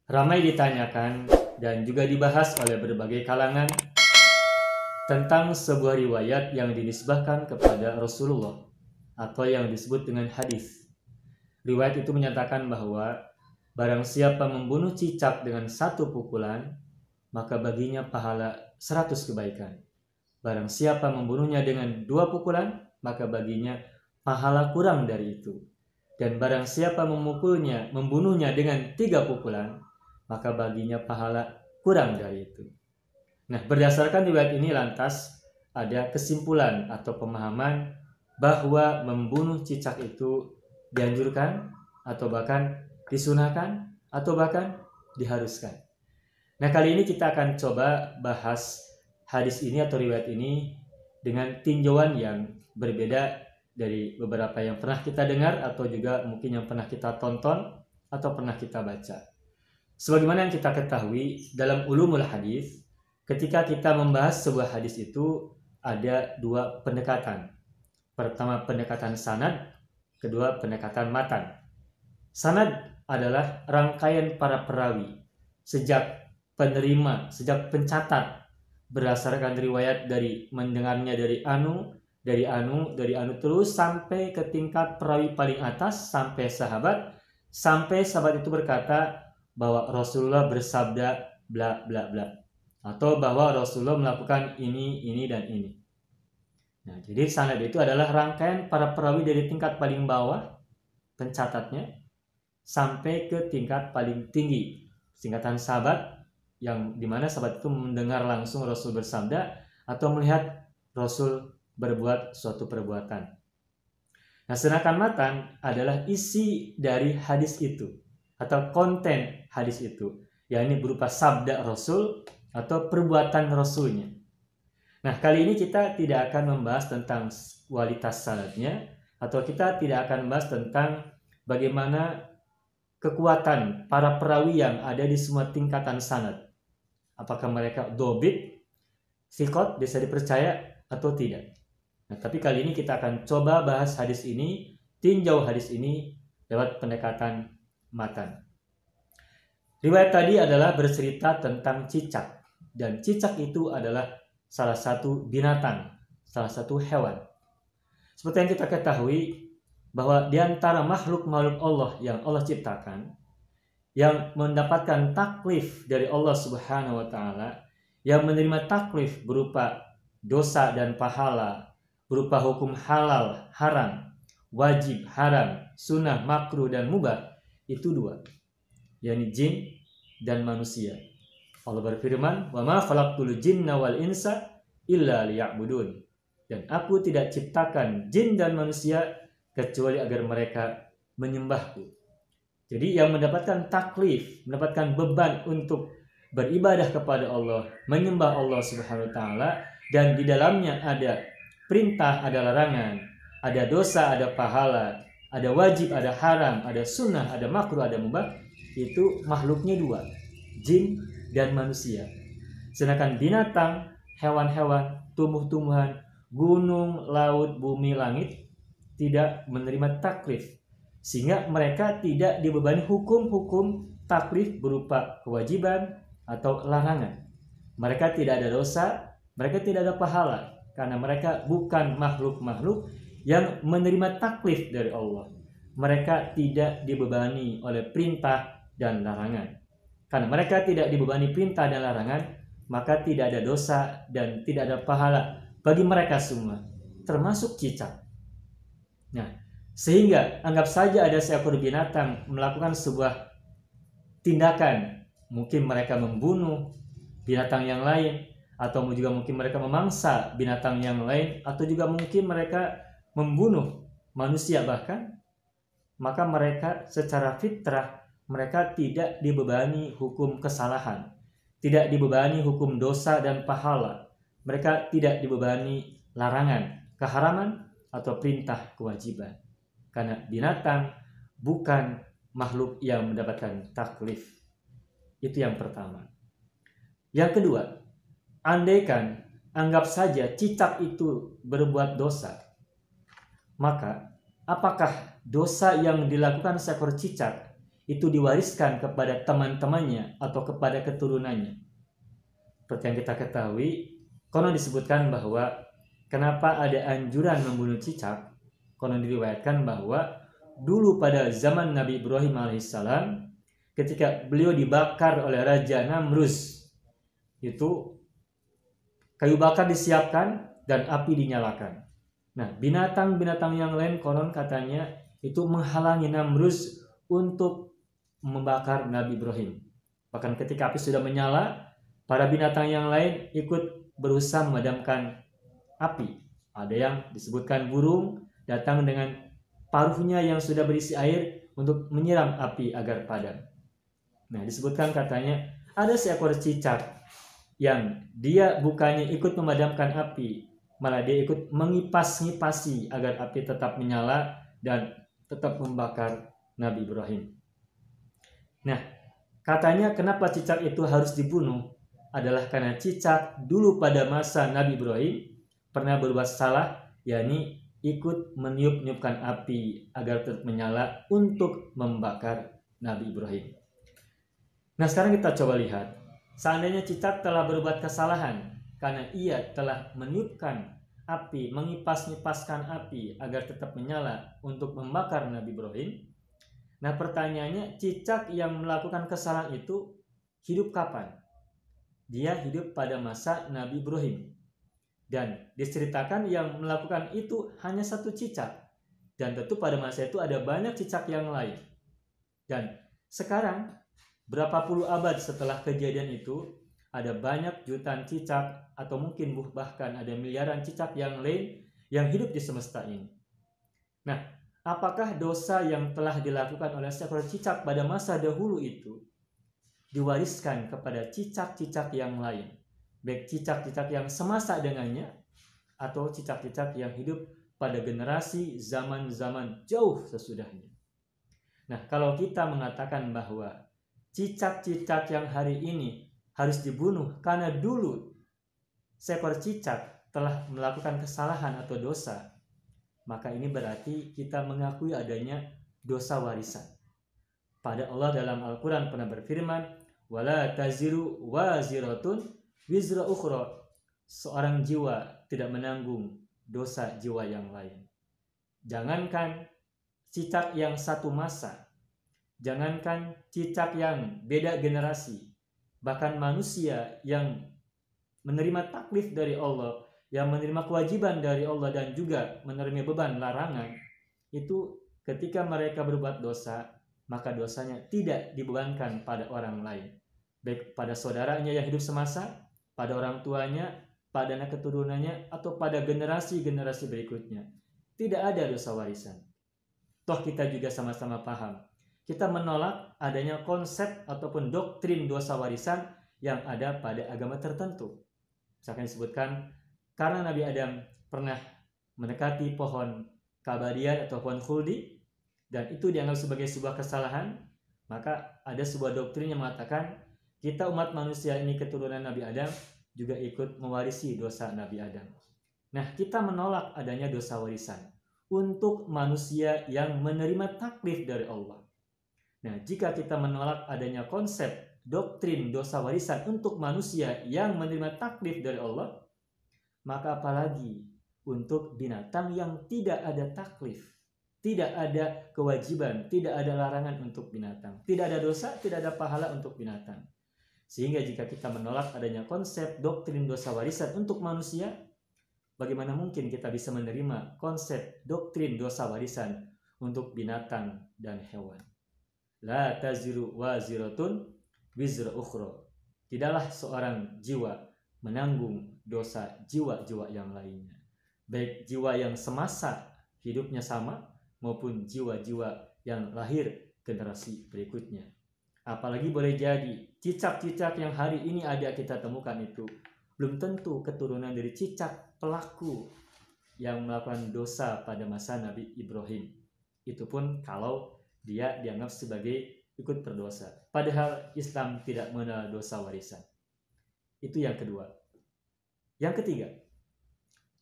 Ramai ditanyakan dan juga dibahas oleh berbagai kalangan tentang sebuah riwayat yang dinisbahkan kepada Rasulullah atau yang disebut dengan hadis. Riwayat itu menyatakan bahwa barang siapa membunuh cicak dengan satu pukulan, maka baginya pahala 100 kebaikan. Barang siapa membunuhnya dengan 2 pukulan, maka baginya pahala kurang dari itu. Dan barang siapa membunuhnya dengan 3 pukulan, maka baginya pahala kurang dari itu. Nah, berdasarkan riwayat ini lantas ada kesimpulan atau pemahaman bahwa membunuh cicak itu dianjurkan atau bahkan disunahkan atau bahkan diharuskan. Nah, kali ini kita akan coba bahas hadis ini atau riwayat ini dengan tinjauan yang berbeda dari beberapa yang pernah kita dengar atau juga mungkin yang pernah kita tonton atau pernah kita baca. Sebagaimana yang kita ketahui dalam ulumul hadis, ketika kita membahas sebuah hadis itu ada 2 pendekatan. Pertama pendekatan sanad, kedua pendekatan matan. Sanad adalah rangkaian para perawi sejak penerima, sejak pencatat berdasarkan riwayat dari mendengarnya dari anu terus sampai ke tingkat perawi paling atas sampai sahabat itu berkata bahwa Rasulullah bersabda bla bla bla atau bahwa Rasulullah melakukan ini dan ini. Nah, jadi sanad itu adalah rangkaian para perawi dari tingkat paling bawah pencatatnya sampai ke tingkat paling tinggi, tingkatan sahabat yang dimana sahabat itu mendengar langsung Rasul bersabda atau melihat Rasul berbuat suatu perbuatan. Nah, sedangkan matan adalah isi dari hadis itu atau konten hadis itu, yakni berupa sabda Rasul atau perbuatan Rasulnya. Nah, kali ini kita tidak akan membahas tentang kualitas sanadnya atau kita tidak akan membahas tentang bagaimana kekuatan para perawi yang ada di semua tingkatan sanad. Apakah mereka dobit, sikot, bisa dipercaya atau tidak. Nah, tapi kali ini kita akan coba bahas hadis ini, tinjau hadis ini lewat pendekatan matan. Riwayat tadi adalah bercerita tentang cicak, dan cicak itu adalah salah satu binatang, salah satu hewan. Seperti yang kita ketahui bahwa di antara makhluk-makhluk Allah yang Allah ciptakan, yang mendapatkan taklif dari Allah Subhanahu wa taala, yang menerima taklif berupa dosa dan pahala, berupa hukum halal, haram, wajib, haram, sunnah, makruh dan mubah, itu 2, yakni jin dan manusia. Allah berfirman, "Wa ma khalaqtul jinna wal insa illa liya'budun." Dan aku tidak ciptakan jin dan manusia kecuali agar mereka menyembahku. Jadi yang mendapatkan taklif, mendapatkan beban untuk beribadah kepada Allah, menyembah Allah Subhanahu wa taala, dan di dalamnya ada perintah, ada larangan, ada dosa, ada pahala, ada wajib, ada haram, ada sunnah, ada makruh, ada mubah, itu makhluknya 2, jin dan manusia. Sedangkan binatang, hewan-hewan, tumbuh-tumbuhan, gunung, laut, bumi, langit tidak menerima taklif, sehingga mereka tidak dibebani hukum-hukum taklif berupa kewajiban atau larangan. Mereka tidak ada dosa, mereka tidak ada pahala, karena mereka bukan makhluk-makhluk yang menerima taklif dari Allah. Mereka tidak dibebani oleh perintah dan larangan. Karena mereka tidak dibebani perintah dan larangan, maka tidak ada dosa dan tidak ada pahala bagi mereka semua, termasuk cicak. Nah, sehingga anggap saja ada seekor binatang melakukan sebuah tindakan, mungkin mereka membunuh binatang yang lain, atau juga mungkin mereka memangsa binatang yang lain, atau juga mungkin mereka membunuh manusia bahkan, maka mereka secara fitrah mereka tidak dibebani hukum kesalahan, tidak dibebani hukum dosa dan pahala, mereka tidak dibebani larangan, keharaman atau perintah kewajiban, karena binatang bukan makhluk yang mendapatkan taklif. Itu yang pertama. Yang kedua, andaikan anggap saja cicak itu berbuat dosa, maka apakah dosa yang dilakukan seekor cicak itu diwariskan kepada teman-temannya atau kepada keturunannya. Seperti yang kita ketahui, konon disebutkan bahwa kenapa ada anjuran membunuh cicak. Konon diriwayatkan bahwa dulu pada zaman Nabi Ibrahim alaihissalam, ketika beliau dibakar oleh Raja Namrus, itu kayu bakar disiapkan dan api dinyalakan. Nah, binatang-binatang yang lain konon katanya itu menghalangi Namrus untuk membakar Nabi Ibrahim. Bahkan ketika api sudah menyala, para binatang yang lain ikut berusaha memadamkan api. Ada yang disebutkan burung datang dengan paruhnya yang sudah berisi air untuk menyiram api agar padam. Nah, disebutkan katanya ada seekor cicak yang dia bukannya ikut memadamkan api, malah dia ikut mengipas-ngipasi agar api tetap menyala dan tetap membakar Nabi Ibrahim. Nah, katanya kenapa cicak itu harus dibunuh adalah karena cicak dulu pada masa Nabi Ibrahim pernah berbuat salah, yakni ikut meniup-niupkan api agar tetap menyala untuk membakar Nabi Ibrahim. Nah, sekarang kita coba lihat, seandainya cicak telah berbuat kesalahan karena ia telah meniupkan api, mengipas-ngipaskan api agar tetap menyala untuk membakar Nabi Ibrahim. Nah, pertanyaannya, cicak yang melakukan kesalahan itu hidup kapan? Dia hidup pada masa Nabi Ibrahim. Dan diceritakan yang melakukan itu hanya satu cicak. Dan tentu pada masa itu ada banyak cicak yang lain. Dan sekarang, berapa puluh abad setelah kejadian itu, ada banyak jutaan cicak atau mungkin bahkan ada miliaran cicak yang lain yang hidup di semesta ini. Nah, apakah dosa yang telah dilakukan oleh seekor cicak pada masa dahulu itu diwariskan kepada cicak-cicak yang lain, baik cicak-cicak yang semasa dengannya atau cicak-cicak yang hidup pada generasi zaman-zaman jauh sesudahnya? Nah, kalau kita mengatakan bahwa cicak-cicak yang hari ini harus dibunuh karena dulu seekor cicak telah melakukan kesalahan atau dosa, maka ini berarti kita mengakui adanya dosa warisan. Pada Allah dalam Al-Quran pernah berfirman, wala taziru waziratun wizra ukhra. Seorang jiwa tidak menanggung dosa jiwa yang lain. Jangankan cicak yang satu masa, jangankan cicak yang beda generasi, bahkan manusia yang menerima taklif dari Allah, yang menerima kewajiban dari Allah dan juga menerima beban larangan, itu ketika mereka berbuat dosa, maka dosanya tidak dibebankan pada orang lain, baik pada saudaranya yang hidup semasa, pada orang tuanya, pada anak keturunannya, atau pada generasi-generasi berikutnya. Tidak ada dosa warisan. Toh kita juga sama-sama paham, kita menolak adanya konsep ataupun doktrin dosa warisan yang ada pada agama tertentu. Misalkan disebutkan karena Nabi Adam pernah mendekati pohon keabadian atau pohon khuldi, dan itu dianggap sebagai sebuah kesalahan, maka ada sebuah doktrin yang mengatakan kita umat manusia ini keturunan Nabi Adam juga ikut mewarisi dosa Nabi Adam. Nah, kita menolak adanya dosa warisan untuk manusia yang menerima taklif dari Allah. Nah, jika kita menolak adanya konsep doktrin dosa warisan untuk manusia yang menerima taklif dari Allah, maka apalagi untuk binatang yang tidak ada taklif, tidak ada kewajiban, tidak ada larangan untuk binatang, tidak ada dosa, tidak ada pahala untuk binatang. Sehingga jika kita menolak adanya konsep doktrin dosa warisan untuk manusia, bagaimana mungkin kita bisa menerima konsep doktrin dosa warisan untuk binatang dan hewan? La taziru waziratun wizra ukhra. Tidaklah seorang jiwa menanggung dosa jiwa-jiwa yang lainnya, baik jiwa yang semasa hidupnya sama maupun jiwa-jiwa yang lahir generasi berikutnya. Apalagi boleh jadi cicak-cicak yang hari ini ada kita temukan itu belum tentu keturunan dari cicak pelaku yang melakukan dosa pada masa Nabi Ibrahim. Itu pun kalau dia dianggap sebagai ikut berdosa. Padahal Islam tidak mengenal dosa warisan. Itu yang kedua. Yang ketiga,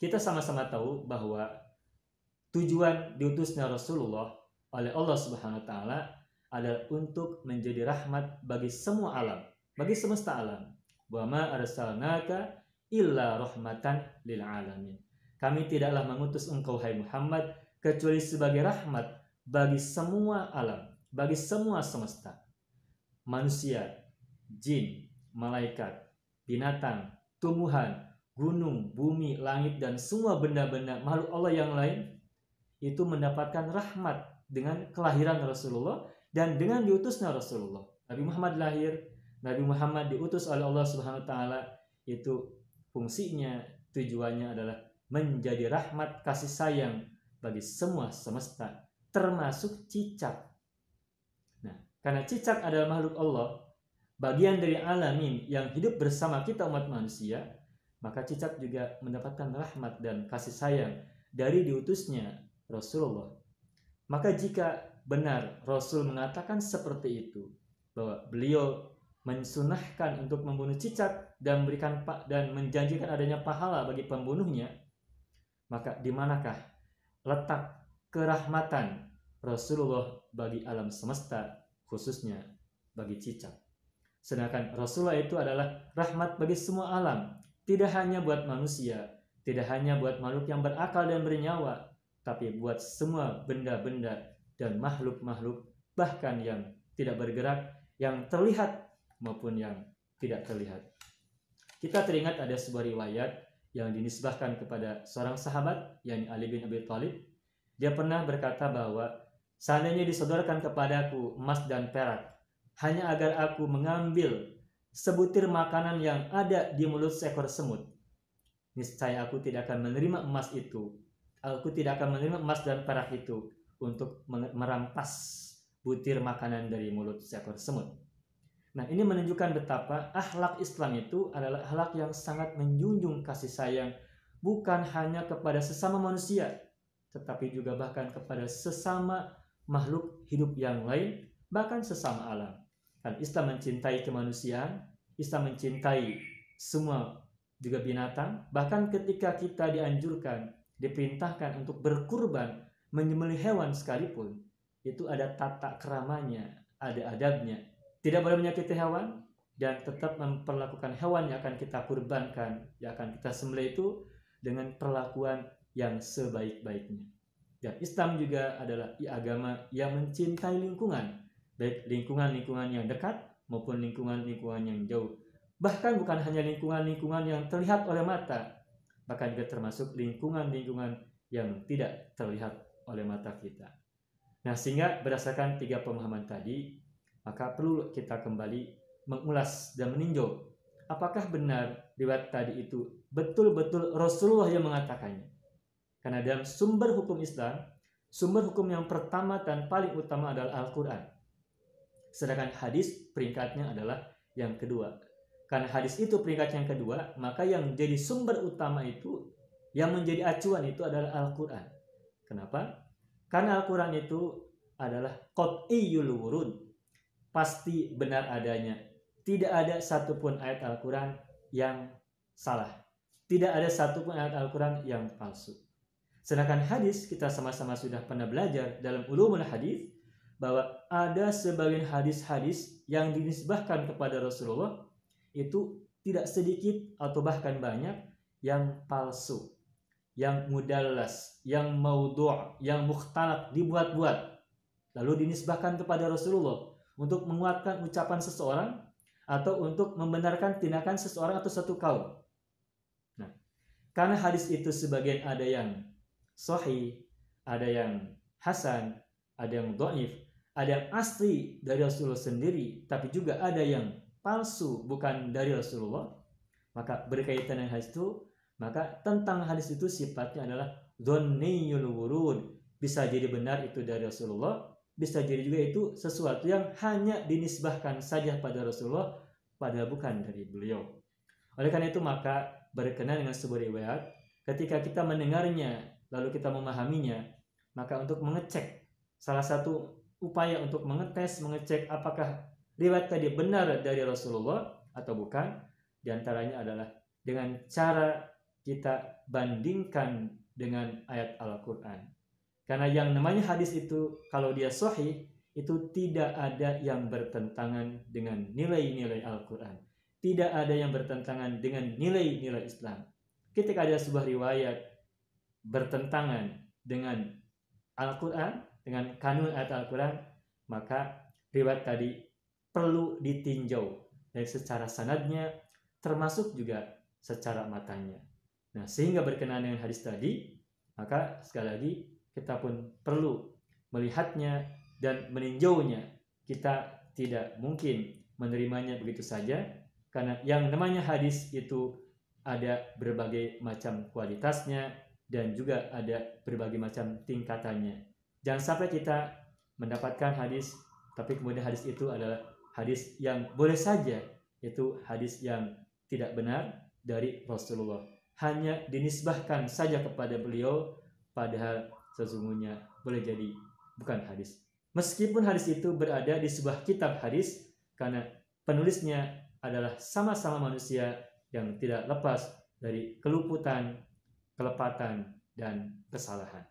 kita sama-sama tahu bahwa tujuan diutusnya Rasulullah oleh Allah Subhanahu wa taala adalah untuk menjadi rahmat bagi semua alam, bagi semesta alam. Wa ma arsalnaka illa rahmatan lil alamin. Kami tidaklah mengutus engkau hai Muhammad kecuali sebagai rahmat bagi semua alam, bagi semua semesta. Manusia, jin, malaikat, binatang, tumbuhan, gunung, bumi, langit, dan semua benda-benda makhluk Allah yang lain itu mendapatkan rahmat dengan kelahiran Rasulullah dan dengan diutusnya Rasulullah. Nabi Muhammad lahir, Nabi Muhammad diutus oleh Allah Subhanahu wa taala, itu fungsinya, tujuannya adalah menjadi rahmat kasih sayang bagi semua semesta, termasuk cicak. Nah, karena cicak adalah makhluk Allah, bagian dari alamin yang hidup bersama kita umat manusia, maka cicak juga mendapatkan rahmat dan kasih sayang dari diutusnya Rasulullah. Maka jika benar Rasul mengatakan seperti itu, bahwa beliau mensunahkan untuk membunuh cicak dan memberikan dan menjanjikan adanya pahala bagi pembunuhnya, maka di manakah letak kerahmatan Rasulullah bagi alam semesta, khususnya bagi cicak? Sedangkan Rasulullah itu adalah rahmat bagi semua alam, tidak hanya buat manusia, tidak hanya buat makhluk yang berakal dan bernyawa, tapi buat semua benda-benda dan makhluk-makhluk, bahkan yang tidak bergerak, yang terlihat maupun yang tidak terlihat. Kita teringat ada sebuah riwayat yang dinisbahkan kepada seorang sahabat, yakni Ali bin Abi Thalib. Dia pernah berkata bahwa seandainya disodorkan kepadaku emas dan perak hanya agar aku mengambil sebutir makanan yang ada di mulut seekor semut, niscaya aku tidak akan menerima emas itu. Aku tidak akan menerima emas dan perak itu untuk merampas butir makanan dari mulut seekor semut. Nah, ini menunjukkan betapa akhlak Islam itu adalah akhlak yang sangat menjunjung kasih sayang, bukan hanya kepada sesama manusia, tetapi juga bahkan kepada sesama makhluk hidup yang lain, bahkan sesama alam. Dan Islam mencintai kemanusiaan, Islam mencintai semua juga binatang, bahkan ketika kita dianjurkan, diperintahkan untuk berkurban, menyembelih hewan sekalipun, itu ada tata keramanya, ada adabnya. Tidak boleh menyakiti hewan, dan tetap memperlakukan hewan yang akan kita kurbankan, yang akan kita sembelih itu dengan perlakuan yang sebaik-baiknya. Dan Islam juga adalah agama yang mencintai lingkungan, baik lingkungan-lingkungan yang dekat maupun lingkungan-lingkungan yang jauh. Bahkan bukan hanya lingkungan-lingkungan yang terlihat oleh mata, bahkan juga termasuk lingkungan-lingkungan yang tidak terlihat oleh mata kita. Nah, sehingga berdasarkan 3 pemahaman tadi, maka perlu kita kembali mengulas dan meninjau apakah benar riwayat tadi itu betul-betul Rasulullah yang mengatakannya. Karena dalam sumber hukum Islam, sumber hukum yang pertama dan paling utama adalah Al-Quran. Sedangkan hadis peringkatnya adalah yang kedua. Karena hadis itu peringkat yang kedua, maka yang jadi sumber utama itu, yang menjadi acuan itu adalah Al-Quran. Kenapa? Karena Al-Quran itu adalah qat'iyyul wurud, pasti benar adanya. Tidak ada satupun ayat Al-Quran yang salah. Tidak ada satupun ayat Al-Quran yang palsu. Sedangkan hadis, kita sama-sama sudah pernah belajar dalam ulumul hadis bahwa ada sebagian hadis-hadis yang dinisbahkan kepada Rasulullah itu tidak sedikit atau bahkan banyak yang palsu, yang mudallas, yang maudhu', yang mukhtalaq, dibuat-buat lalu dinisbahkan kepada Rasulullah untuk menguatkan ucapan seseorang atau untuk membenarkan tindakan seseorang atau satu kaum. Nah, karena hadis itu sebagian ada yang sahih, ada yang hasan, ada yang dhaif, ada yang asli dari Rasulullah sendiri, tapi juga ada yang palsu bukan dari Rasulullah, maka berkaitan dengan hadis itu, maka tentang hadis itu sifatnya adalah dhanniyul wurud, bisa jadi benar itu dari Rasulullah, bisa jadi juga itu sesuatu yang hanya dinisbahkan saja pada Rasulullah, padahal bukan dari beliau. Oleh karena itu, maka berkenaan dengan sebuah riwayat, ketika kita mendengarnya lalu kita memahaminya, maka untuk mengecek, salah satu upaya untuk mengecek apakah riwayat tadi benar dari Rasulullah atau bukan, diantaranya adalah dengan cara kita bandingkan dengan ayat Al-Quran. Karena yang namanya hadis itu, kalau dia sahih, itu tidak ada yang bertentangan dengan nilai-nilai Al-Quran. Tidak ada yang bertentangan dengan nilai-nilai Islam. Ketika ada sebuah riwayat bertentangan dengan Al-Quran, dengan kanun ayat Al-Quran, maka riwayat tadi perlu ditinjau dari secara sanadnya, termasuk juga secara matanya. Nah, sehingga berkenaan dengan hadis tadi, maka sekali lagi kita pun perlu melihatnya dan meninjaunya. Kita tidak mungkin menerimanya begitu saja, karena yang namanya hadis itu ada berbagai macam kualitasnya dan juga ada berbagai macam tingkatannya. Jangan sampai kita mendapatkan hadis, tapi kemudian hadis itu adalah hadis yang boleh saja itu hadis yang tidak benar dari Rasulullah, hanya dinisbahkan saja kepada beliau, padahal sesungguhnya boleh jadi bukan hadis. Meskipun hadis itu berada di sebuah kitab hadis, karena penulisnya adalah sama-sama manusia yang tidak lepas dari keluputan, kelepatan, dan kesalahan.